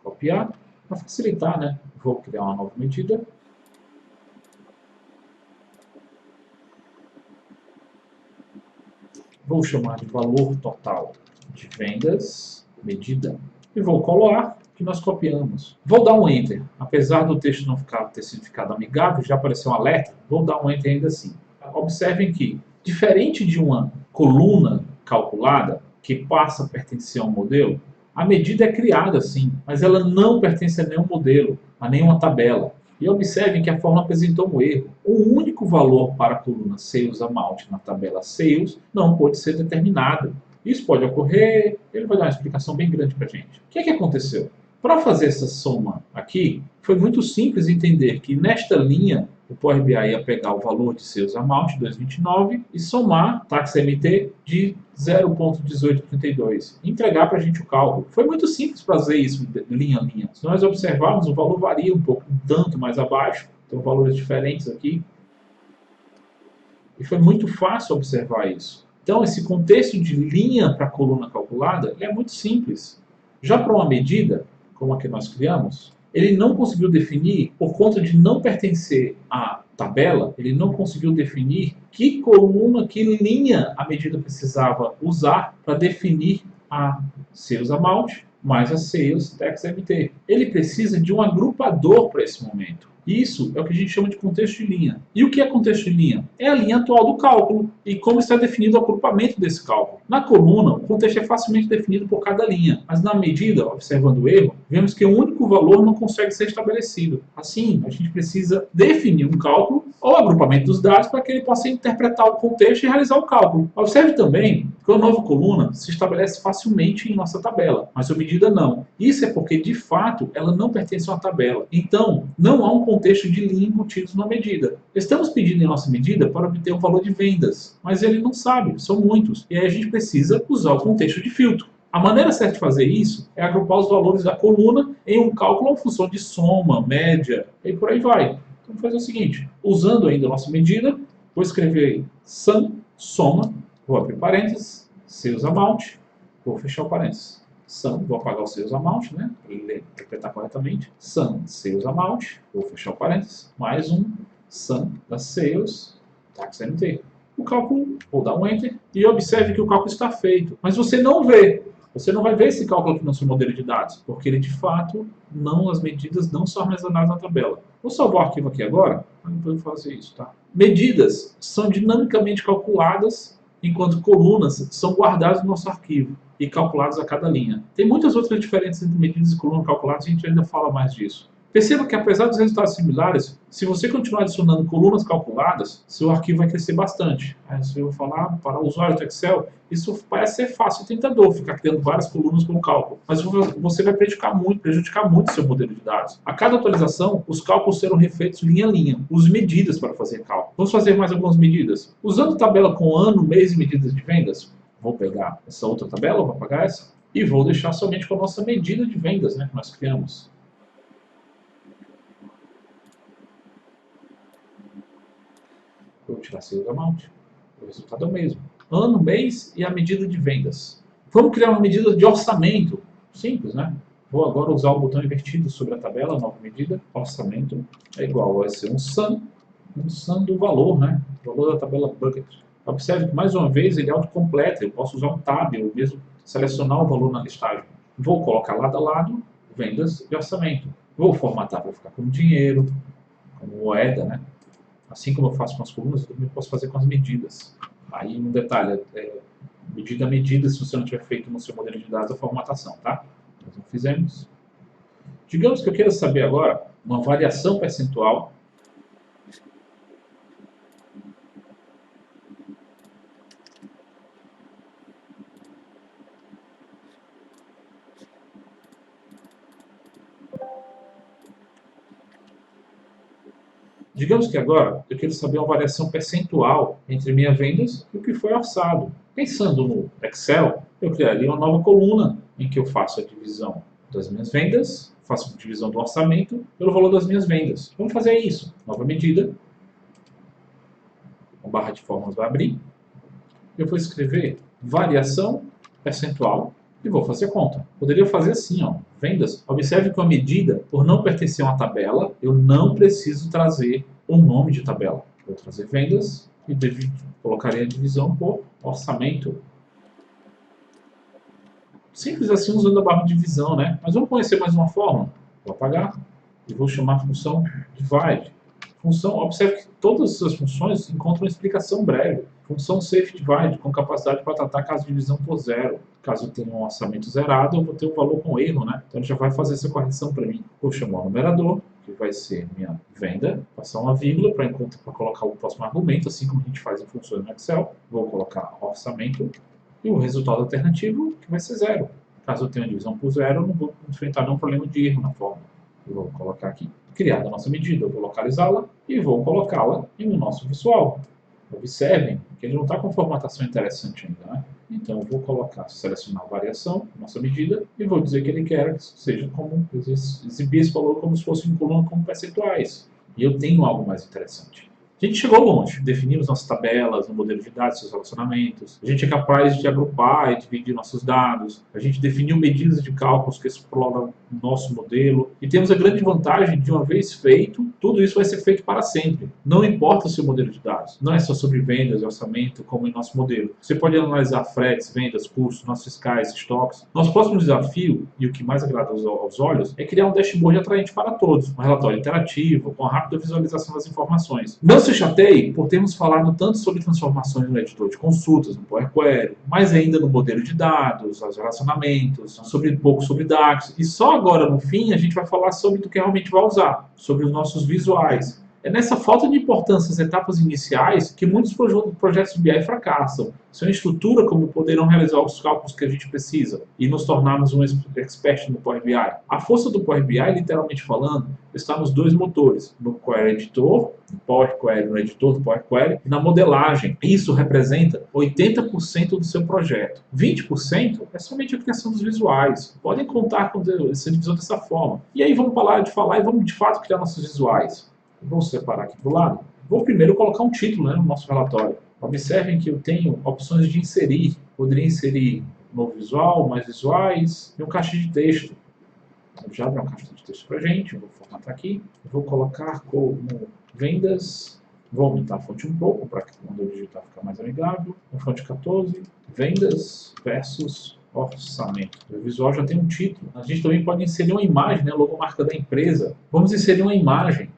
copiar, para facilitar, né? Vou criar uma nova medida. Vou chamar de valor total de vendas, medida, e vou colar que nós copiamos. Vou dar um Enter. Apesar do texto não ter sido ficado amigável, já apareceu um alerta, vou dar um Enter ainda assim. Observem que, diferente de uma coluna calculada, que passa a pertencer a um modelo, a medida é criada sim, mas ela não pertence a nenhum modelo, a nenhuma tabela. E observem que a fórmula apresentou um erro. O único valor para a coluna Sales Amount na tabela Sales não pode ser determinado. Isso pode ocorrer, ele vai dar uma explicação bem grande para a gente. O que é que aconteceu? Para fazer essa soma aqui, foi muito simples entender que nesta linha o Power BI ia pegar o valor de Sales Amount 2029 e somar taxa MT de 0,1832 e entregar para a gente o cálculo. Foi muito simples fazer isso linha a linha. Se nós observarmos, o valor varia um pouco, um tanto mais abaixo, tem valores diferentes aqui. E foi muito fácil observar isso. Então, esse contexto de linha para coluna calculada é muito simples. Já para uma medida, como a que nós criamos, ele não conseguiu definir, por conta de não pertencer à tabela, ele não conseguiu definir que coluna, que linha a medida precisava usar para definir a Sales Amount mais a Sales Tax MT. Ele precisa de um agrupador para esse momento. Isso é o que a gente chama de contexto de linha. E o que é contexto de linha? É a linha atual do cálculo e como está definido o agrupamento desse cálculo. Na coluna, o contexto é facilmente definido por cada linha, mas na medida, observando o erro, vemos que um único valor não consegue ser estabelecido. Assim, a gente precisa definir um cálculo ou agrupamento dos dados para que ele possa interpretar o contexto e realizar o cálculo. Observe também que a nova coluna se estabelece facilmente em nossa tabela, mas a medida não. Isso é porque, de fato, ela não pertence a uma tabela. Então, não há um contexto de linha embutido na medida. Estamos pedindo em nossa medida para obter o valor de vendas, mas ele não sabe, são muitos. E aí a gente precisa usar o contexto de filtro. A maneira certa de fazer isso é agrupar os valores da coluna em um cálculo ou função de soma, média, e por aí vai. Então, vou fazer o seguinte, usando ainda a nossa medida, vou escrever sum, soma, vou abrir parênteses, Sales Amount, vou fechar o parênteses. Sum, vou apagar o Sales Amount, né, para ele interpretar corretamente. Sum, Sales Amount, vou fechar o parênteses, mais um Sum da Sales, Tax MT. O cálculo, vou dar um Enter, e observe que o cálculo está feito. Mas você não vê. Você não vai ver esse cálculo aqui no seu modelo de dados, porque ele de fato, as medidas não são armazenadas na tabela. Vou salvar o arquivo aqui agora, para depois fazer isso, tá? Medidas são dinamicamente calculadas, enquanto colunas são guardadas no nosso arquivo e calculadas a cada linha. Tem muitas outras diferenças entre medidas e colunas calculadas, a gente ainda fala mais disso. Perceba que, apesar dos resultados similares, se você continuar adicionando colunas calculadas, seu arquivo vai crescer bastante. Aí se eu falar para o usuário do Excel, isso parece ser fácil e tentador, ficar criando várias colunas com cálculo. Mas você vai prejudicar muito o seu modelo de dados. A cada atualização, os cálculos serão refeitos linha a linha. Use medidas para fazer cálculo. Vamos fazer mais algumas medidas. Usando tabela com ano, mês e medidas de vendas, vou pegar essa outra tabela, vou apagar essa, e vou deixar somente com a nossa medida de vendas, né, que nós criamos. Vou tirar Sales Amount. O resultado é o mesmo. Ano, mês e a medida de vendas. Vamos criar uma medida de orçamento. Simples, né? Vou agora usar o botão invertido sobre a tabela, nova medida. Orçamento é igual, vai ser um sum do valor, né? O valor da tabela bucket. Observe que, mais uma vez, ele autocompleta. Eu posso usar um tab, ou mesmo selecionar o valor na listagem. Vou colocar lado a lado vendas e orçamento. Vou formatar para ficar como dinheiro, como moeda, né? Assim como eu faço com as colunas, eu também posso fazer com as medidas. Aí, um detalhe, medida a medida, se você não tiver feito no seu modelo de dados a formatação, tá? Nós não fizemos. Digamos que eu queira saber agora uma variação percentual Digamos que agora eu quero saber uma variação percentual entre minhas vendas e o que foi orçado. Pensando no Excel, eu criaria uma nova coluna em que eu faço a divisão das minhas vendas, faço a divisão do orçamento pelo valor das minhas vendas. Vamos fazer isso. Nova medida. A barra de fórmulas vai abrir. Eu vou escrever variação percentual e vou fazer conta. Poderia fazer assim, ó, vendas. Observe que a medida, por não pertencer a uma tabela, eu não preciso trazer um nome de tabela. Vou trazer vendas e colocaria a divisão por orçamento. Simples assim usando a barra de divisão, né? Mas vamos conhecer mais uma fórmula. Vou apagar e vou chamar a função divide. Função, observe que todas essas funções encontram uma explicação breve. Função safe divide, com capacidade para tratar caso de divisão por zero. Caso eu tenha um orçamento zerado, eu vou ter um valor com erro, né? Então ele já vai fazer essa correção para mim. Vou chamar o numerador, que vai ser minha venda, passar uma vírgula para colocar o próximo argumento, assim como a gente faz em funções no Excel. Vou colocar orçamento e o resultado alternativo, que vai ser zero. Caso eu tenha divisão por zero, eu não vou enfrentar nenhum problema de erro na fórmula. Eu vou colocar aqui, criada a nossa medida, eu vou localizá-la e vou colocá-la no nosso visual. Observem que ele não está com formatação interessante ainda, né? Então eu vou colocar, selecionar a variação, nossa medida, e vou dizer que ele quer que seja como, exibir esse valor como se fosse em coluna como percentuais. E eu tenho algo mais interessante. A gente chegou longe, definimos nossas tabelas, no modelo de dados, seus relacionamentos. A gente é capaz de agrupar e dividir nossos dados. A gente definiu medidas de cálculos que exploram o nosso modelo. E temos a grande vantagem de, uma vez feito, tudo isso vai ser feito para sempre. Não importa o seu modelo de dados. Não é só sobre vendas e orçamento, como em nosso modelo. Você pode analisar fretes, vendas, custos, nossos fiscais, estoques. Nosso próximo desafio, e o que mais agrada aos olhos, é criar um dashboard atraente para todos. Um relatório interativo, com a rápida visualização das informações. Não se chateie por termos falado tanto sobre transformações no editor de consultas, no Power Query, mas ainda no modelo de dados, os relacionamentos, pouco sobre DAX. E só agora, no fim, a gente vai falar sobre o que realmente vai usar, sobre os nossos visuais. É nessa falta de importância das etapas iniciais que muitos projetos de BI fracassam. Sem estrutura, como poderão realizar os cálculos que a gente precisa e nos tornarmos um expert no Power BI. A força do Power BI, literalmente falando, está nos dois motores, no Query Editor, no Power Query, no editor do Power Query, e na modelagem. Isso representa 80% do seu projeto. 20% é somente a criação dos visuais. Podem contar com essa divisão dessa forma. E aí vamos parar de falar e vamos de fato criar nossos visuais. Vou separar aqui para o lado. Vou primeiro colocar um título, né, no nosso relatório. Observem que eu tenho opções de inserir. Poderia inserir novo visual, mais visuais e um caixa de texto. Eu já abro uma caixa de texto para a gente. Eu vou formatar aqui. Eu vou colocar como vendas. Vou aumentar a fonte um pouco para que quando eu digitar ficar mais amigável. A fonte 14. Vendas versus orçamento. O visual já tem um título. A gente também pode inserir uma imagem, né, logomarca da empresa. Vamos inserir uma imagem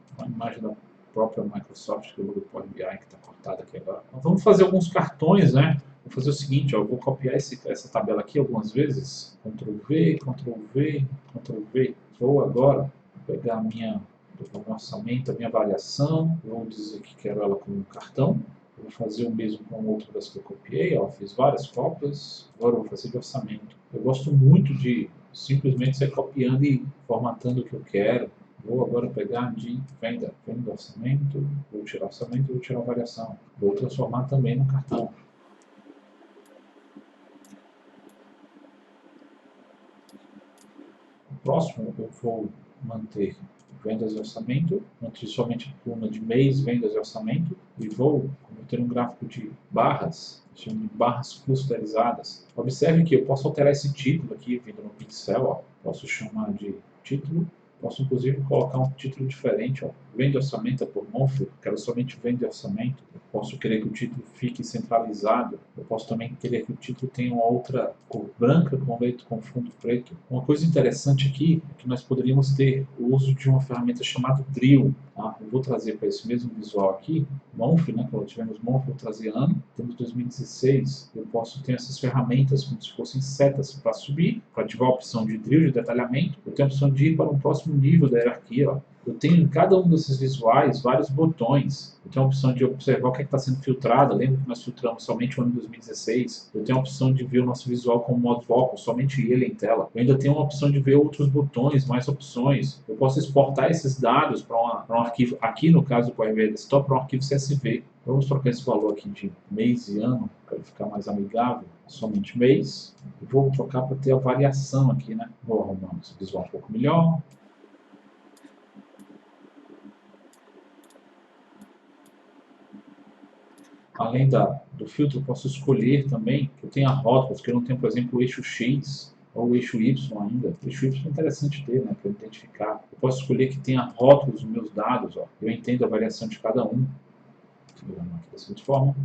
da própria Microsoft, que é o logo do Power BI, que está cortado aqui agora. Então, vamos fazer alguns cartões, né? Vou fazer o seguinte, ó, eu vou copiar essa tabela aqui algumas vezes. Ctrl V, Ctrl V, Ctrl V. Vou agora pegar meu orçamento, a minha variação. Vou dizer que quero ela como um cartão. Vou fazer o mesmo com outro das que eu copiei. Ó, fiz várias cópias. Agora eu vou fazer de orçamento. Eu gosto muito de simplesmente sair copiando e formatando o que eu quero. Vou agora pegar de venda orçamento, vou tirar orçamento, vou tirar a variação. Vou transformar também no cartão. O próximo eu vou manter vendas e orçamento, manter somente a coluna de mês, vendas e orçamento, e vou ter um gráfico de barras, chamo de barras clusterizadas. Observe que eu posso alterar esse título aqui, vindo no pincel, ó. Posso chamar de título. Posso, inclusive, colocar um título diferente, ó. Vende orçamento por monthly, quero somente vende orçamento. Eu posso querer que o título fique centralizado. Eu posso também querer que o título tenha uma outra cor branca com fundo preto. Uma coisa interessante aqui é que nós poderíamos ter o uso de uma ferramenta chamada Drill. Tá? Eu vou trazer para esse mesmo visual aqui, monthly, né? Quando tivemos monthly, vou trazer ano. Temos 2016. Eu posso ter essas ferramentas como se fossem setas para subir, para ativar a opção de Drill, de detalhamento. Eu tenho a opção de ir para um próximo nível da hierarquia, ó. eu tenho em cada um desses visuais vários botões. Eu tenho a opção de observar o que está sendo filtrado. Lembra que nós filtramos somente o ano de 2016? Eu tenho a opção de ver o nosso visual com modo foco, somente ele em tela. Eu ainda tenho a opção de ver outros botões, mais opções. Eu posso exportar esses dados para um arquivo, aqui no caso do Power BI Desktop, para um arquivo CSV. Vamos trocar esse valor aqui de mês e ano, para ele ficar mais amigável. Somente mês. E vou trocar para ter a variação aqui, né? Vou arrumar esse visual um pouco melhor. Além do filtro, eu posso escolher também que eu tenha rótulos, que eu não tenho, por exemplo, o eixo X ou o eixo Y ainda. O eixo Y é interessante ter, né, para identificar. Eu posso escolher que tenha rótulos nos meus dados. Ó. Eu entendo a variação de cada um. Aqui da seguinte forma.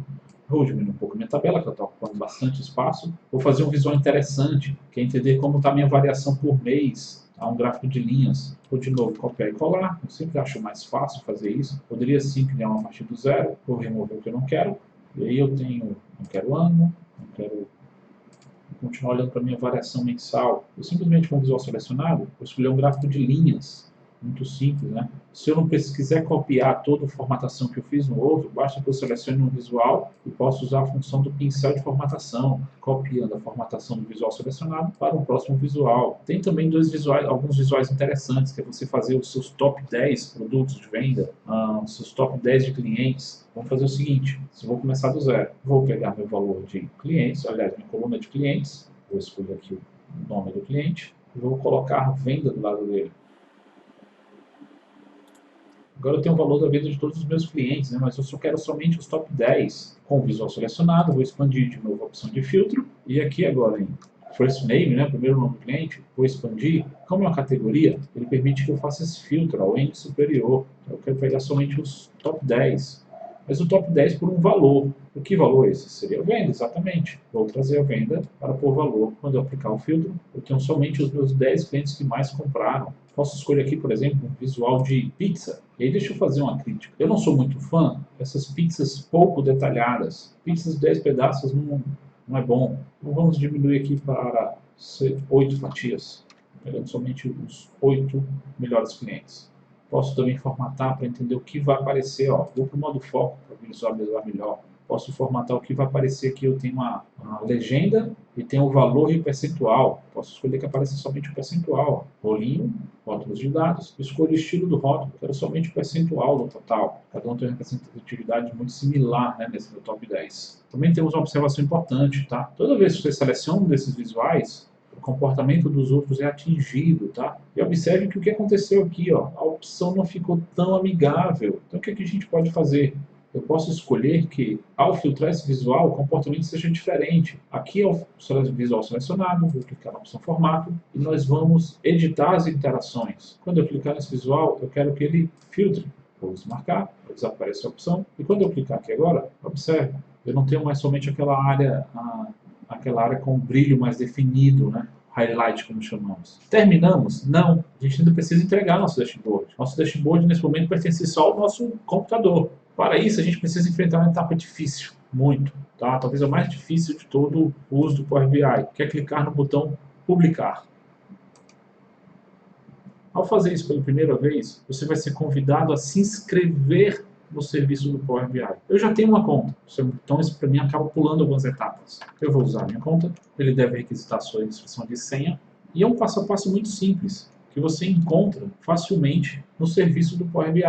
Vou diminuir um pouco a minha tabela, que eu estou ocupando bastante espaço. Vou fazer um visual interessante, que é entender como está a minha variação por mês. Há um gráfico de linhas. Vou de novo copiar e colar. Eu sempre acho mais fácil fazer isso. Poderia sim criar uma partir do zero. Vou remover o que eu não quero. E aí eu tenho, não quero ano, não quero continuar olhando para a minha variação mensal. Eu simplesmente com o visual selecionado, vou escolher um gráfico de linhas. Muito simples, né? Se eu não quiser copiar toda a formatação que eu fiz no outro, basta que eu selecione um visual e posso usar a função do pincel de formatação, copiando a formatação do visual selecionado para um próximo visual. Tem também alguns visuais interessantes, que é você fazer os seus top 10 produtos de venda, os seus top 10 de clientes. Vamos fazer o seguinte, se eu vou começar do zero, vou pegar meu valor de clientes, aliás, minha coluna de clientes, vou escolher aqui o nome do cliente, e vou colocar venda do lado dele. Agora eu tenho o valor da venda de todos os meus clientes, né? Mas eu só quero somente os top 10 com o visual selecionado. Vou expandir de novo a opção de filtro. E aqui agora em First Name, né? Primeiro nome do cliente, vou expandir. Como é uma categoria, ele permite que eu faça esse filtro ao N superior. Eu quero pegar somente os top 10. Mas o top 10 por um valor. O que valor é esse? Seria a venda, exatamente. Vou trazer a venda para pôr valor. Quando eu aplicar o filtro, eu tenho somente os meus 10 clientes que mais compraram. Posso escolher aqui, por exemplo, um visual de pizza. E aí deixa eu fazer uma crítica. Eu não sou muito fã dessas pizzas pouco detalhadas. Pizzas de 10 pedaços não é bom. Então vamos diminuir aqui para 8 fatias. Pegando somente os 8 melhores clientes. Posso também formatar para entender o que vai aparecer. Ó. Vou para o modo foco para visualizar melhor. Posso formatar o que vai aparecer aqui. Eu tenho uma legenda e tenho o valor e o percentual. Posso escolher que apareça somente o percentual. Rolinho, rótulos de dados. Escolho o estilo do rótulo. Quero somente o percentual do total. Cada um tem uma representatividade muito similar, né, nesse meu top 10. Também temos uma observação importante. Tá? Toda vez que você seleciona um desses visuais, o comportamento dos outros é atingido, tá? E observe que o que aconteceu aqui, ó, a opção não ficou tão amigável. Então o que a gente pode fazer? Eu posso escolher que, ao filtrar esse visual, o comportamento seja diferente. Aqui é o visual selecionado, vou clicar na opção formato e nós vamos editar as interações. Quando eu clicar nesse visual, eu quero que ele filtre. Vou desmarcar, desaparece a opção. E quando eu clicar aqui agora, observe, eu não tenho mais somente aquela área com brilho mais definido, né? Highlight, como chamamos. Terminamos? Não. A gente ainda precisa entregar nosso dashboard. Nosso dashboard, nesse momento, pertence só ao nosso computador. Para isso, a gente precisa enfrentar uma etapa difícil. Muito. Tá? Talvez a mais difícil de todo o uso do Power BI, que é clicar no botão Publicar. Ao fazer isso pela primeira vez, você vai ser convidado a se inscrever no serviço do Power BI. Eu já tenho uma conta, então isso para mim acaba pulando algumas etapas. Eu vou usar a minha conta, ele deve requisitar a sua instrução de senha, e é um passo a passo muito simples, que você encontra facilmente no serviço do Power BI.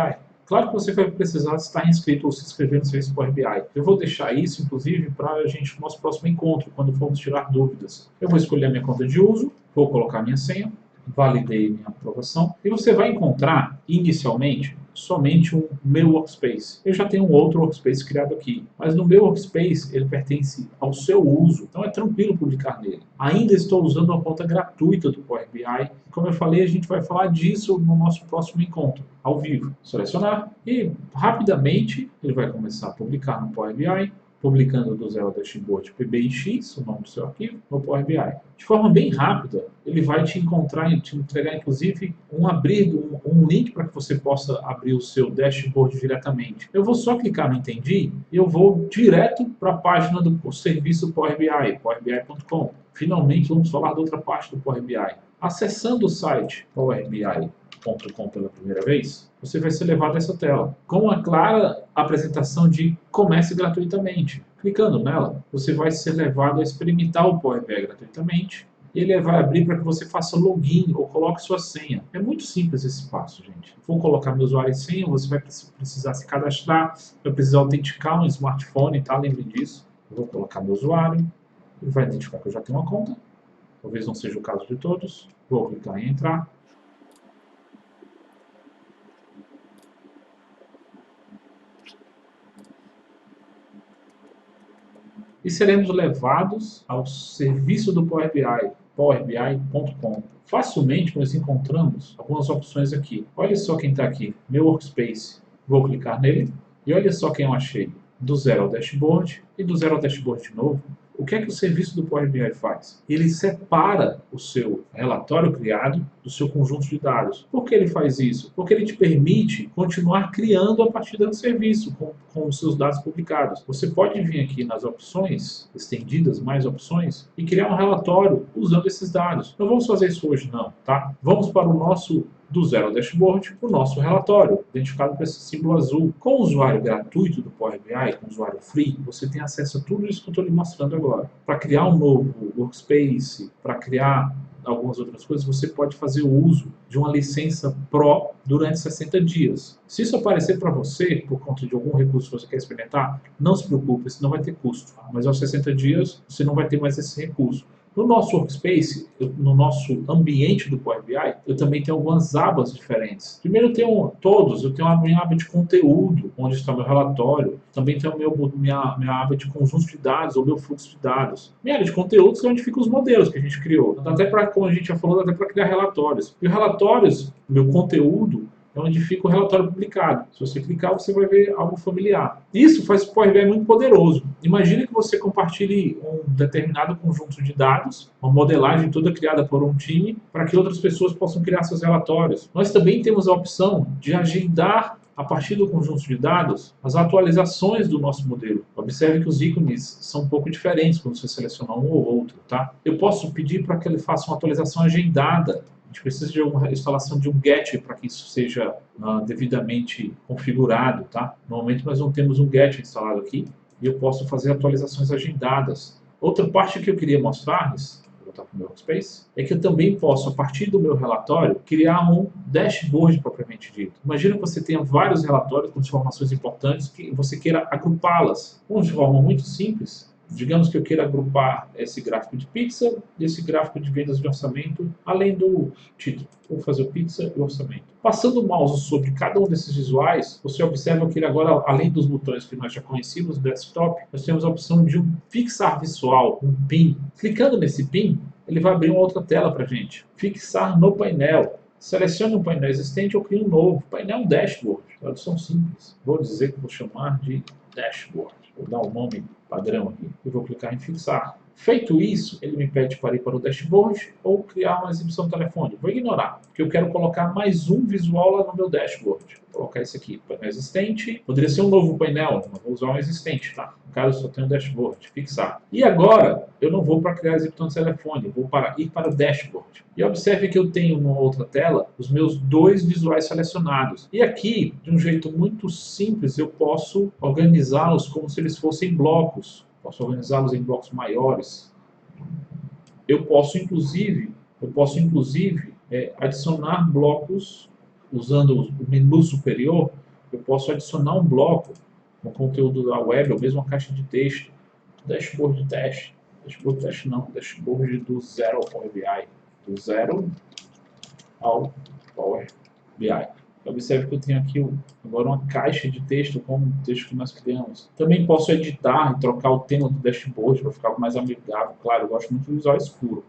Claro que você vai precisar estar inscrito ou se inscrever no serviço do Power BI. Eu vou deixar isso, inclusive, para a gente no nosso próximo encontro, quando formos tirar dúvidas. Eu vou escolher a minha conta de uso, vou colocar a minha senha, validei minha aprovação, e você vai encontrar, inicialmente, somente um meu workspace. Eu já tenho um outro workspace criado aqui, mas no meu workspace ele pertence ao seu uso, então é tranquilo publicar nele. Ainda estou usando uma conta gratuita do Power BI, como eu falei, a gente vai falar disso no nosso próximo encontro, ao vivo. Selecionar e rapidamente ele vai começar a publicar no Power BI, publicando do zero ao dashboard PBIX, o nome do seu arquivo, no Power BI. De forma bem rápida, ele vai te entregar inclusive um link para que você possa abrir o seu dashboard diretamente. Eu vou só clicar no Entendi e eu vou direto para a página do serviço Power BI, powerbi.com. Finalmente vamos falar da outra parte do Power BI, Acessando o site powerbi.com pela primeira vez, você vai ser levado a essa tela, com uma clara apresentação de comece gratuitamente. Clicando nela, você vai ser levado a experimentar o Power BI gratuitamente, e ele vai abrir para que você faça login ou coloque sua senha. É muito simples esse passo, gente. Vou colocar meu usuário e senha, você vai precisar se cadastrar, vai precisar autenticar um smartphone, tá? Lembre disso. Eu vou colocar meu usuário, ele vai identificar que eu já tenho uma conta, talvez não seja o caso de todos. Vou clicar em entrar. E seremos levados ao serviço do Power BI, powerbi.com. Facilmente nós encontramos algumas opções aqui. Olha só quem está aqui, meu Workspace. Vou clicar nele e olha só quem eu achei. Do zero ao dashboard e do zero ao dashboard de novo. O que é que o serviço do Power BI faz? Ele separa o seu relatório criado do seu conjunto de dados. Por que ele faz isso? Porque ele te permite continuar criando a partir do serviço com os seus dados publicados. Você pode vir aqui nas opções estendidas, mais opções, e criar um relatório usando esses dados. Não vamos fazer isso hoje não, tá? Vamos para o nosso do zero ao dashboard, o nosso relatório, identificado por esse símbolo azul. Com o usuário gratuito do Power BI, com o usuário free, você tem acesso a tudo isso que eu estou lhe mostrando agora. Para criar um novo workspace, para criar algumas outras coisas, você pode fazer o uso de uma licença Pro durante 60 dias. Se isso aparecer para você, por conta de algum recurso que você quer experimentar, não se preocupe, isso não vai ter custo. Mas aos 60 dias, você não vai ter mais esse recurso. No nosso Workspace, no nosso ambiente do Power BI, eu também tenho algumas abas diferentes. Primeiro eu tenho a minha aba de conteúdo, onde está meu relatório. Também tenho minha aba de conjunto de dados, ou meu fluxo de dados. Minha área de conteúdos é onde ficam os modelos que a gente criou. Dá até para, como a gente já falou, dá até para criar relatórios. E os relatórios, meu conteúdo, é onde fica o relatório publicado. Se você clicar, você vai ver algo familiar. Isso faz o Power BI muito poderoso. Imagine que você compartilhe um determinado conjunto de dados, uma modelagem toda criada por um time, para que outras pessoas possam criar seus relatórios. Nós também temos a opção de agendar, a partir do conjunto de dados, as atualizações do nosso modelo. Observe que os ícones são um pouco diferentes quando você seleciona um ou outro, tá? Eu posso pedir para que ele faça uma atualização agendada. A gente precisa de uma instalação de um get para que isso seja devidamente configurado, tá? Normalmente nós não temos um get instalado aqui e eu posso fazer atualizações agendadas. Outra parte que eu queria mostrar-lhes, vou voltar para o meu Workspace, é que eu também posso, a partir do meu relatório, criar um dashboard propriamente dito. Imagina que você tenha vários relatórios com informações importantes que você queira agrupá-las. De forma muito simples. Digamos que eu queira agrupar esse gráfico de pizza e esse gráfico de vendas de orçamento, além do título. Vou fazer o pizza e o orçamento. Passando o mouse sobre cada um desses visuais, você observa que ele agora, além dos botões que nós já conhecíamos do desktop, nós temos a opção de um fixar visual, um pin. Clicando nesse pin, ele vai abrir uma outra tela para a gente. Fixar no painel. Selecione um painel existente ou crie um novo. Painel dashboard. Tradução simples. Vou dizer que vou chamar de dashboard. Vou dar um nome padrão aqui e vou clicar em fixar. Feito isso, ele me pede para ir para o dashboard ou criar uma exibição telefônica. Vou ignorar, porque eu quero colocar mais um visual lá no meu dashboard. Vou colocar esse aqui, painel existente. Poderia ser um novo painel, mas vou usar um existente, tá? No caso, eu só tenho dashboard, fixar. E agora, eu não vou para criar a exibição telefônica, vou ir para o dashboard. E observe que eu tenho numa outra tela os meus dois visuais selecionados. E aqui, de um jeito muito simples, eu posso organizá-los como se eles fossem blocos. Posso organizá-los em blocos maiores. Eu posso, inclusive, adicionar blocos usando o menu superior. Eu posso adicionar um bloco no conteúdo da web, ou mesmo uma caixa de texto. Dashboard de teste. Dashboard de teste não, dashboard do zero ao Power BI. Do zero ao Power BI. Observe que eu tenho aqui agora uma caixa de texto com o texto que nós criamos. Também posso editar e trocar o tema do dashboard para ficar mais amigável. Claro, eu gosto muito do visual escuro.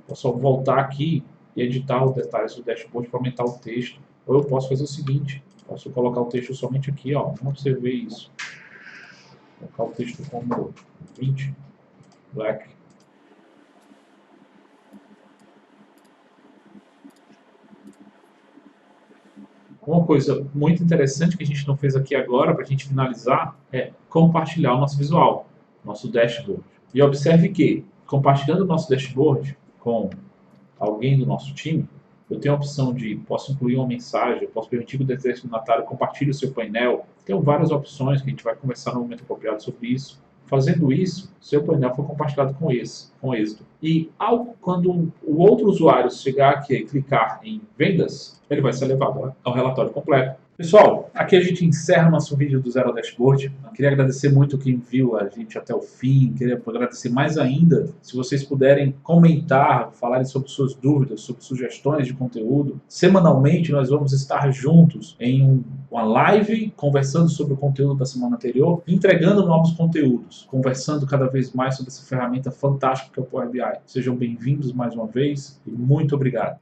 Posso voltar aqui e editar os detalhes do dashboard para aumentar o texto. Ou eu posso fazer o seguinte, posso colocar o texto somente aqui, ó. Vamos observar isso. Colocar o texto como 20, black. Uma coisa muito interessante que a gente não fez aqui agora, para a gente finalizar, é compartilhar o nosso visual, nosso dashboard. E observe que, compartilhando o nosso dashboard com alguém do nosso time, eu tenho a opção de, posso incluir uma mensagem, eu posso permitir que o destinatário compartilhe o seu painel. Tem várias opções que a gente vai conversar no momento apropriado sobre isso. Fazendo isso, seu painel foi compartilhado com êxito. E quando o outro usuário chegar aqui e clicar em vendas, ele vai ser levado ao relatório completo. Pessoal, aqui a gente encerra nosso vídeo do Zero Dashboard. Eu queria agradecer muito quem viu a gente até o fim. Queria agradecer mais ainda se vocês puderem comentar, falarem sobre suas dúvidas, sobre sugestões de conteúdo. Semanalmente nós vamos estar juntos em uma live, conversando sobre o conteúdo da semana anterior, entregando novos conteúdos, conversando cada vez mais sobre essa ferramenta fantástica que é o Power BI. Sejam bem-vindos mais uma vez e muito obrigado.